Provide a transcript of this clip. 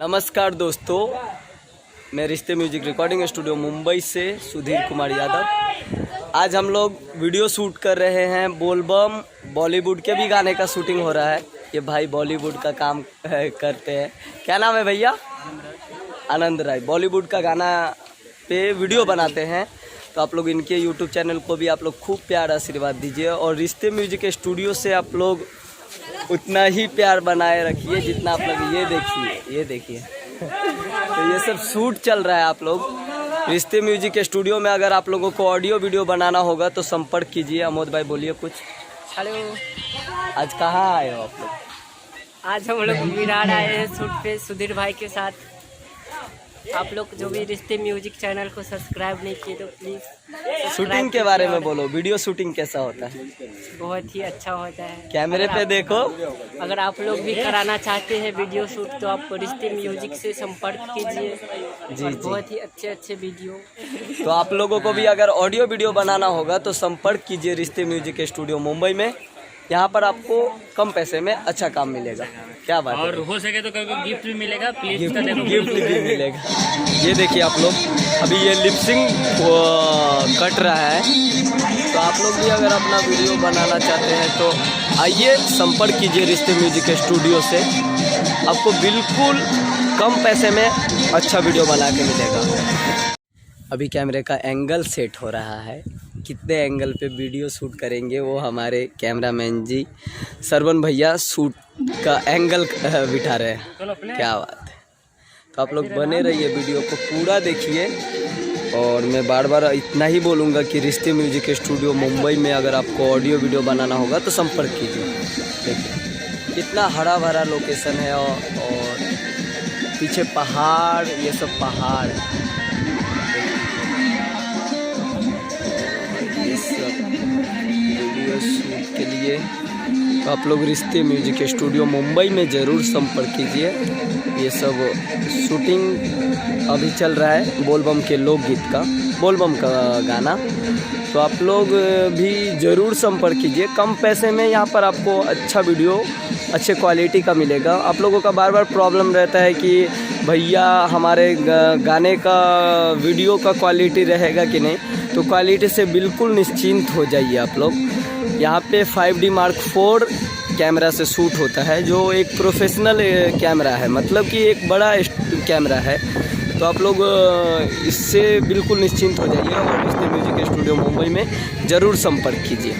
नमस्कार दोस्तों, मैं रिश्ते म्यूजिक रिकॉर्डिंग स्टूडियो मुंबई से सुधीर कुमार यादव। आज हम लोग वीडियो शूट कर रहे हैं। बोलबम बॉलीवुड के भी गाने का शूटिंग हो रहा है। ये भाई बॉलीवुड का काम करते हैं। क्या नाम है भैया? आनंद राय। बॉलीवुड का गाना पे वीडियो बनाते हैं। तो आप लोग इनके यूट्यूब चैनल को भी आप लोग खूब प्यार आशीर्वाद दीजिए और रिश्ते म्यूजिक स्टूडियो से आप लोग उतना ही प्यार बनाए रखिए जितना आप लोग ये देखिए तो ये सब शूट चल रहा है। आप लोग रिश्ते म्यूजिक स्टूडियो में अगर आप लोगों को ऑडियो वीडियो बनाना होगा तो संपर्क कीजिए। अमोद भाई बोलिए कुछ। हेलो, आज कहाँ आए हो आप लोग? आज हम लोग विरार आए हैं शूट पे सुधीर भाई के साथ। आप लोग जो भी रिश्ते म्यूजिक चैनल को सब्सक्राइब नहीं किए तो प्लीज़ शूटिंग के बारे में बोलो। वीडियो शूटिंग कैसा होता है? बहुत ही अच्छा होता है। कैमरे पे देखो। अगर आप लोग भी कराना चाहते हैं वीडियो शूट तो आप रिश्ते म्यूजिक से संपर्क कीजिए। जी, और बहुत ही अच्छे वीडियो। तो आप लोगों को भी अगर ऑडियो वीडियो बनाना होगा तो संपर्क कीजिए रिश्ते म्यूजिक स्टूडियो मुंबई में। यहाँ पर आपको कम पैसे में अच्छा काम मिलेगा। क्या बात और है? हो सके तो कभी गिफ्ट भी मिलेगा। प्लीज गिफ्ट भी मिलेगा। ये देखिए आप लोग, अभी ये लिपसिंग कट रहा है। तो आप लोग भी अगर अपना वीडियो बनाना चाहते हैं तो आइए संपर्क कीजिए रिश्ते म्यूजिक स्टूडियो से। आपको बिल्कुल कम पैसे में अच्छा वीडियो बना के मिलेगा। अभी कैमरे का एंगल सेट हो रहा है। कितने एंगल पे वीडियो शूट करेंगे वो हमारे कैमरामैन जी सरवन भैया शूट का एंगल बिठा रहे हैं। क्या बात है। तो आप लोग बने रहिए, वीडियो को पूरा देखिए। और मैं बार बार इतना ही बोलूँगा कि रिश्ते म्यूजिक स्टूडियो मुंबई में अगर आपको ऑडियो वीडियो बनाना होगा तो संपर्क कीजिए। देखिए कितना हरा भरा लोकेशन है और पीछे पहाड़, ये सब पहाड़ है। वीडियो शूट के लिए तो आप लोग रिश्ते म्यूजिक स्टूडियो मुंबई में ज़रूर संपर्क कीजिए। ये सब शूटिंग अभी चल रहा है बोलबम के लोकगीत का, बोलबम का गाना। तो आप लोग भी ज़रूर संपर्क कीजिए। कम पैसे में यहाँ पर आपको अच्छा वीडियो अच्छे क्वालिटी का मिलेगा। आप लोगों का बार बार प्रॉब्लम रहता है कि भैया हमारे गाने का वीडियो का क्वालिटी रहेगा कि नहीं। तो क्वालिटी से बिल्कुल निश्चिंत हो जाइए आप लोग। यहाँ पे 5D Mark 4 कैमरा से शूट होता है जो एक प्रोफेशनल कैमरा है, मतलब कि एक बड़ा कैमरा है। तो आप लोग इससे बिल्कुल निश्चिंत हो जाइए और रिश्ते म्यूजिक स्टूडियो मुंबई में ज़रूर संपर्क कीजिए।